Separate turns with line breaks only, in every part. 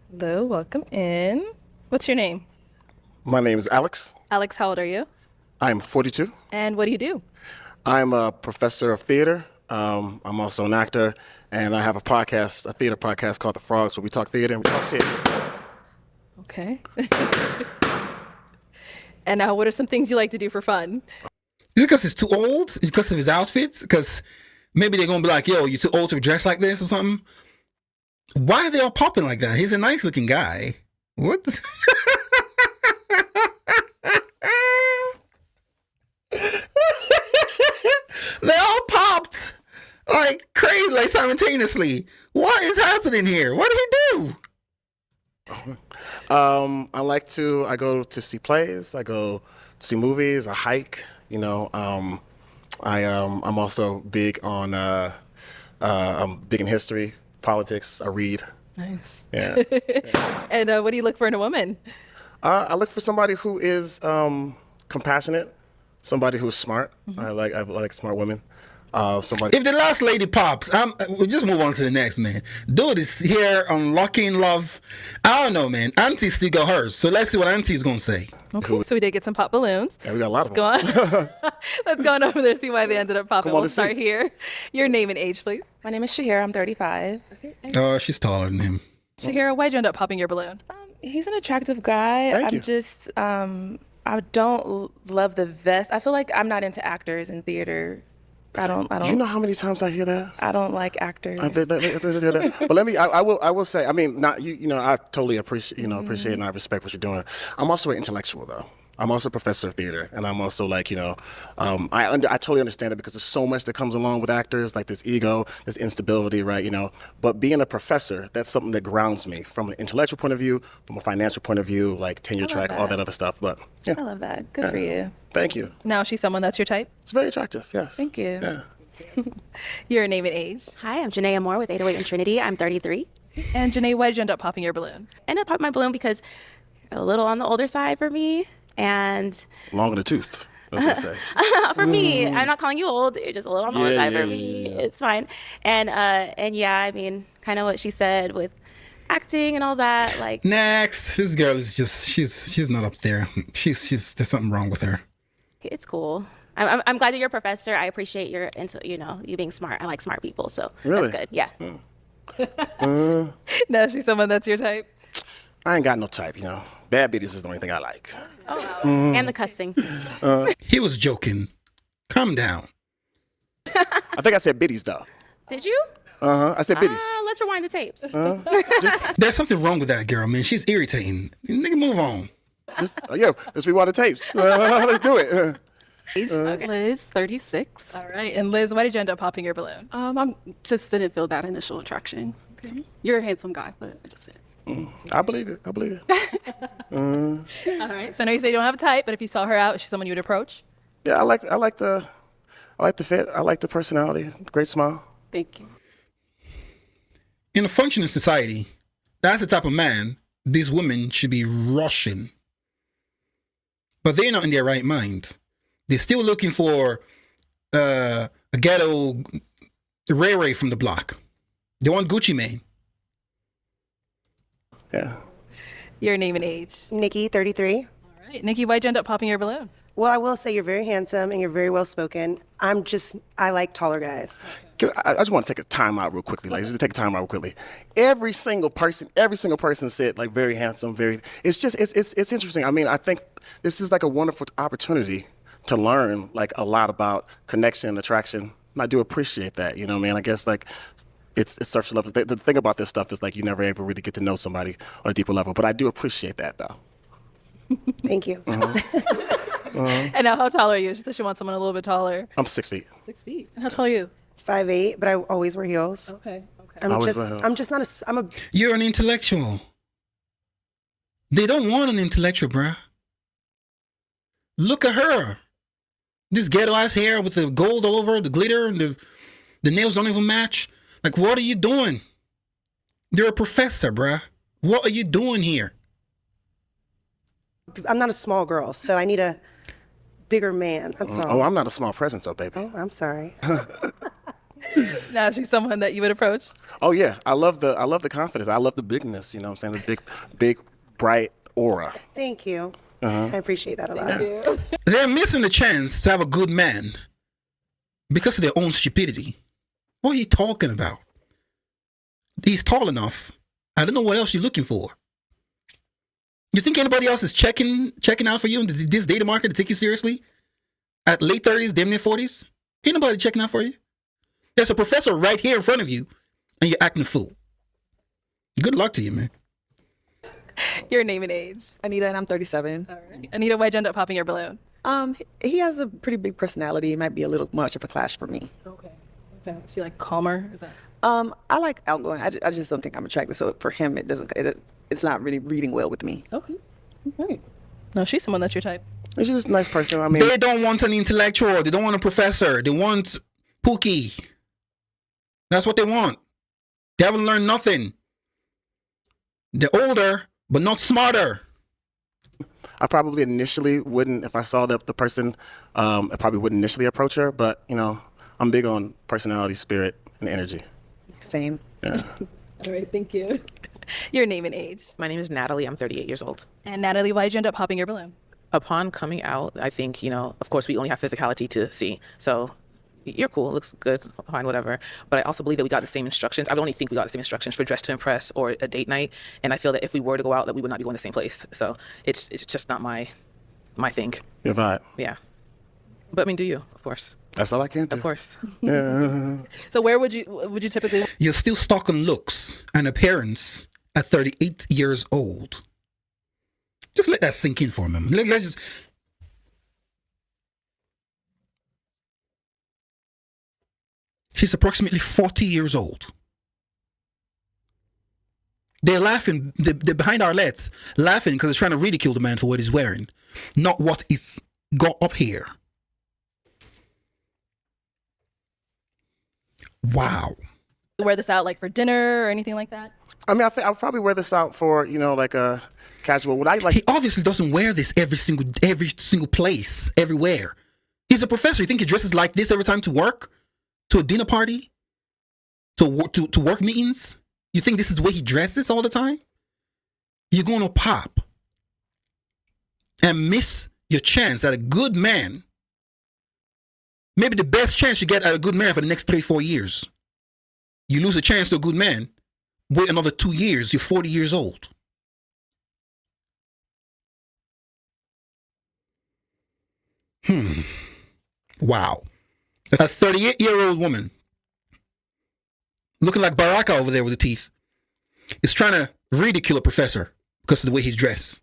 Hello, welcome in. What's your name?
My name is Alex.
Alex, how old are you?
I'm 42.
And what do you do?
I'm a professor of theater. I'm also an actor, and I have a theater podcast called The Frogs, where we talk theater and we talk shit.
Okay. And now, what are some things you like to do for fun?
Is it because he's too old? Is it because of his outfits? Because maybe they're going to be like, yo, you're too old to dress like this or something? Why are they all popping like that? He's a nice looking guy. What? They all popped like crazy, like simultaneously. What is happening here? What did he do?
I go to see plays, I go see movies, I hike, I'm also big on, I'm big in history, politics, I read.
Nice.
Yeah.
And what do you look for in a woman?
I look for somebody who is compassionate, somebody who's smart. I like smart women. Somebody.
If the last lady pops, we'll just move on to the next, man. Dude is here unlocking love. I don't know, man. Auntie still got hers, so let's see what Auntie's gonna say.
Okay, so we did get some pop balloons.
Yeah, we got a lot of
Go
them.
on. Let's go on over there, see why they ended up popping.
Come on,
We'll
let's
start
see.
here. Your name and age, please.
My name is Shahira. I'm 35.
Oh, she's taller than him.
Shahira, why'd you end up popping your balloon?
He's an attractive guy.
Thank you.
I don't love the vest. I feel like I'm not into actors in theater. I don't.
Do you know how many times I hear that?
I don't like actors.
But I will say, I mean, not you know, I totally appreciate and I respect what you're doing. I'm also an intellectual though. I'm also a professor of theater, and I'm also like, I totally understand it because there's so much that comes along with actors, like this ego, this instability, right? But being a professor, that's something that grounds me from an intellectual point of view, from a financial point of view, like tenure track, all that other stuff. But yeah,
I love that. Good for you.
thank you.
Now she's someone that's your type?
It's very attractive. Yes.
Thank you.
Yeah.
Your name and age.
Hi, I'm Janaea Moore with 808 and Trinity. I'm 33.
And Janae, why'd you end up popping your balloon?
Ended up popping my balloon because a little on the older side for me. And
Long in the tooth, as they say.
for me, I'm not calling you old. You're just a little on the older side for me.
Yeah.
It's fine. And yeah, I mean, kind of what she said with acting and all that. Like,
Next, this girl is just she's not up there. She's there's something wrong with her.
it's cool. I'm glad that you're a professor. I appreciate your, you being smart. I like smart people, so
Really?
that's good. Yeah.
Now she's someone that's your type?
I ain't got no type, Bad bitches is the only thing I like.
And the cussing.
He was joking. Calm down.
I think I said biddies though.
Did you?
I said biddies.
Let's rewind the tapes.
There's something wrong with that girl, man. She's irritating. Nigga, move on.
Let's rewind the tapes. Let's do it.
Liz, 36.
All right. And Liz, why did you end up popping your balloon?
I just didn't feel that initial attraction. Okay. You're a handsome guy, but I just didn't.
I believe it.
All right. So I know you say you don't have a type, but if you saw her out, is she someone you would approach?
Yeah, I like the fit. I like the personality. Great smile.
Thank you.
In a functioning society, that's the type of man these women should be rushing. But they're not in their right mind. They're still looking for a ghetto Ray Ray from the block. They want Gucci Mane.
Yeah.
Your name and age.
Nikki, 33.
All right. Nikki, why'd you end up popping your balloon?
Well, I will say you're very handsome and you're very well spoken. I like taller guys.
I just want to take a time out real quickly. Every single person said like very handsome, very. It's interesting. I mean, I think this is like a wonderful opportunity to learn like a lot about connection and attraction. And I do appreciate that. Man. I guess like. It's surface level. The thing about this stuff is like you never ever really get to know somebody on a deeper level. But I do appreciate that though.
Thank you.
And now, how tall are you? She said she wants someone a little bit taller.
I'm 6 feet.
6 feet. And how tall are you?
5'8", but I always wear heels.
Okay.
I'm just not I'm a.
You're an intellectual. They don't want an intellectual, bruh. Look at her. This ghetto ass hair with the gold all over, the glitter, and the nails don't even match. Like, what are you doing? You're a professor, bruh. What are you doing here?
I'm not a small girl, so I need a bigger man. That's all.
Oh, I'm not a small presence, though, baby.
Oh, I'm sorry.
Now she's someone that you would approach.
Oh yeah, I love the confidence. I love the bigness. You know what I'm saying? The big, bright aura.
Thank you. I appreciate that a lot.
They're missing the chance to have a good man because of their own stupidity. What are you talking about? He's tall enough. I don't know what else you're looking for. You think anybody else is checking out for you in this data market to take you seriously? At late 30s, damn near 40s? Ain't nobody checking out for you. There's a professor right here in front of you, and you're acting a fool. Good luck to you, man.
Your name and age.
Anita, and I'm 37.
All right. Anita, why'd you end up popping your balloon?
He has a pretty big personality. It might be a little much of a clash for me.
Okay. Is he like calmer? Is that?
I like outgoing. I just don't think I'm attracted. So for him, it's not really reading well with me.
Okay. All right. No, she's someone that's your type.
She's just a nice person. I mean,
They don't want an intellectual. They don't want a professor. They want Pooky. That's what they want. They haven't learned nothing. They're older, but not smarter.
I probably initially wouldn't, if I saw the person, I probably wouldn't initially approach her. But you know, I'm big on personality, spirit, and energy.
Same.
Yeah.
All right. Thank you. Your name and age.
My name is Natalie. I'm 38 years old.
And Natalie, why'd you end up popping your balloon?
Upon coming out, I think, of course, we only have physicality to see. So you're cool, looks good, fine, whatever. But I also believe that we got the same instructions. I don't only think we got the same instructions for Dress to Impress or a date night. And I feel that if we were to go out, that we would not be going to the same place. So it's just not my thing.
Your vibe.
Yeah. But I mean, do you, of course.
That's all I can do.
Of course.
Yeah.
So where would you typically?
You're still stuck on looks and appearance at 38 years old. Just let that sink in for a moment. Let's just... She's approximately 40 years old. They're laughing. They're behind our legs, laughing because they're trying to ridicule the man for what he's wearing, not what he's got up here. Wow.
Wear this out like for dinner or anything like that?
I mean, I think I'll probably wear this out for like a casual. What I like.
He obviously doesn't wear this every single place, everywhere. He's a professor. You think he dresses like this every time to work, to a dinner party, to work meetings? You think this is the way he dresses all the time? You're going to pop and miss your chance at a good man. Maybe the best chance you get at a good man for the next 3-4 years. You lose a chance to a good man. Wait another 2 years. You're 40 years old. Wow. A 38-year-old woman looking like Baraka over there with the teeth is trying to ridicule a professor because of the way he's dressed.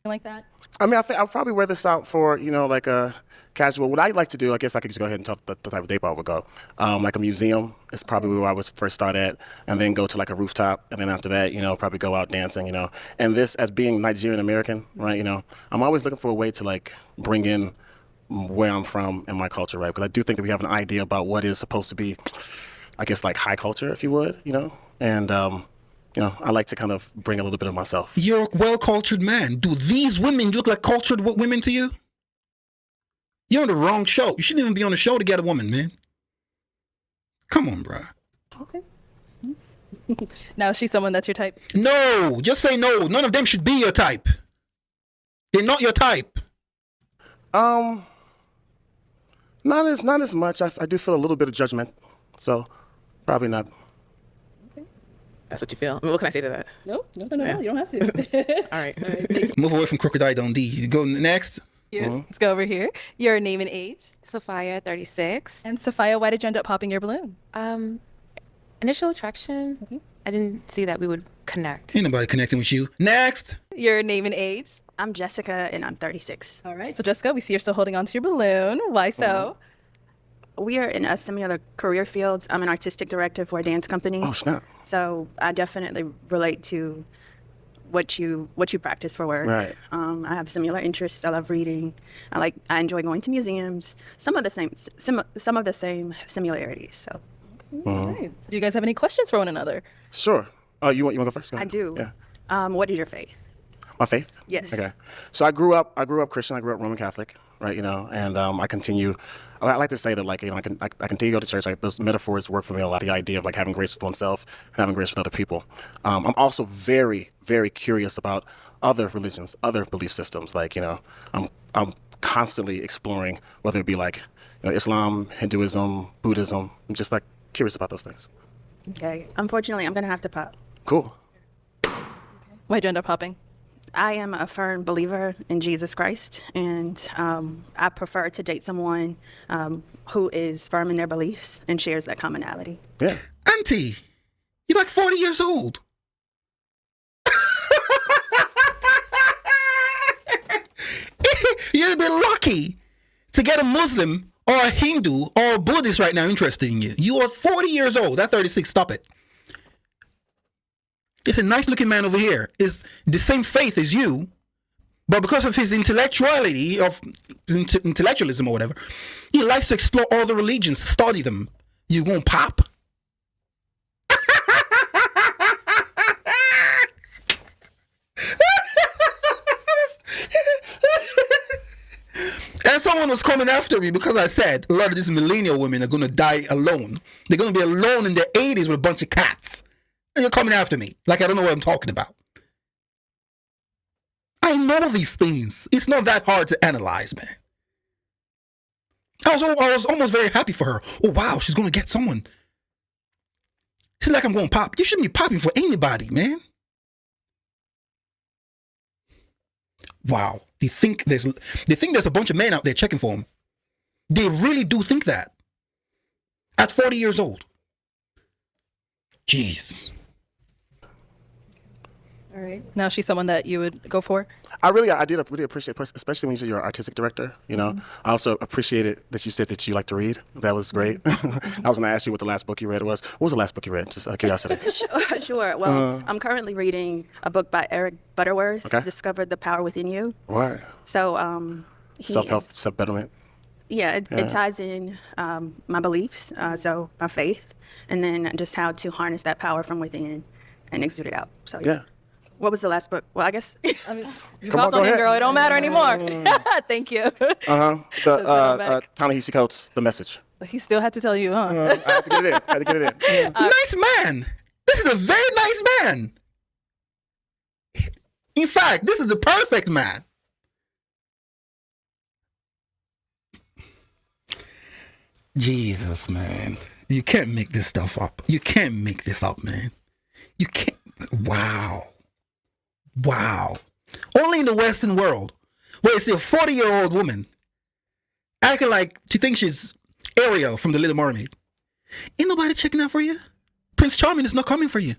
Like that?
I mean, I think I'll probably wear this out for like a casual. What I like to do, I guess I could just go ahead and talk the type of date I would go. Like a museum is probably where I would first start at, and then go to like a rooftop, and then after that, probably go out dancing, And this, as being Nigerian American, right? I'm always looking for a way to like bring in where I'm from and my culture, right? Because I do think that we have an idea about what is supposed to be, I guess, like high culture, if you would, and I like to kind of bring a little bit of myself.
You're a well-cultured man. Do these women look like cultured women to you? You're on the wrong show. You shouldn't even be on the show to get a woman, man. Come on, bruh.
Okay. Now, is she someone that's your type?
No, just say no. None of them should be your type. They're not your type.
Not as much. I do feel a little bit of judgment, so probably not.
That's what you feel. I mean, what can I say to that?
No. You don't have to.
All right.
Move away from Crocodile Dundee. You go next.
Yeah. Let's go over here. Your name and age.
Sophia, 36.
And Sophia, why did you end up popping your balloon?
Initial attraction. Okay. I didn't see that we would connect.
Ain't nobody connecting with you. Next.
Your name and age.
I'm Jessica, and I'm 36.
All right. So, Jessica, we see you're still holding on to your balloon. Why so?
We are in a similar career fields. I'm an artistic director for a dance company.
Oh, snap.
So I definitely relate to what you practice for work.
Right.
I have similar interests. I love reading. I enjoy going to museums. Some of the same similarities. So.
All right. So do you guys have any questions for one another?
Sure. Oh, you want to go first? Go
I
ahead.
do.
Yeah.
What is your faith?
My faith?
Yes.
Okay. So I grew up Christian. I grew up Roman Catholic. right? And I continue. I like to say that, like, I continue to go to church. Like, those metaphors work for me a lot. The idea of like having grace with oneself and having grace with other people. I'm also very, very curious about other religions, other belief systems. Like, I'm constantly exploring, whether it be like, Islam, Hinduism, Buddhism. I'm just like curious about those things.
Okay. Unfortunately, I'm gonna have to pop.
Cool.
Why'd you end up popping?
I am a firm believer in Jesus Christ, and I prefer to date someone who is firm in their beliefs and shares that commonality.
Yeah.
Auntie, you're like 40 years old. You'd be lucky to get a Muslim or a Hindu or a Buddhist right now interested in you. You are 40 years old. That's 36. Stop it. It's a nice looking man over here. Is the same faith as you, but because of his intellectuality, of intellectualism or whatever, he likes to explore all the religions, study them. You won't pop? And someone was coming after me because I said a lot of these millennial women are going to die alone. They're going to be alone in their 80s with a bunch of cats. And you're coming after me like I don't know what I'm talking about. I know these things. It's not that hard to analyze, man. I was almost very happy for her. Oh, wow, she's going to get someone. She's like, I'm going to pop. You shouldn't be popping for anybody, man. Wow. They think there's a bunch of men out there checking for them. They really do think that. At 40 years old. Jeez.
All right. Now she's someone that you would go for?
I did really appreciate, especially when you said you're an artistic director, I also appreciated that you said that you like to read. That was great. I was going to ask you what the last book you read was. What was the last book you read? Just out of curiosity.
Sure. Well, I'm currently reading a book by Eric Butterworth, Discovered the Power Within You.
What?
So,
self-help, self-betterment.
Yeah, it ties in my beliefs, so my faith, and then just how to harness that power from within and exude it out. So
yeah.
What was the last book? Well, I guess.
I mean, you popped on it, girl. It don't matter anymore. Thank you.
The Ta-Nehisi Coates, The Message.
He still had to tell you, huh?
I had to get it in.
Nice man. This is a very nice man. In fact, this is the perfect man. Jesus, man. You can't make this stuff up. You can't make this up, man. You can't. Wow. Only in the Western world, where you see a 40-year-old woman acting like she thinks she's Ariel from The Little Mermaid. Ain't nobody checking out for you. Prince Charming is not coming for you.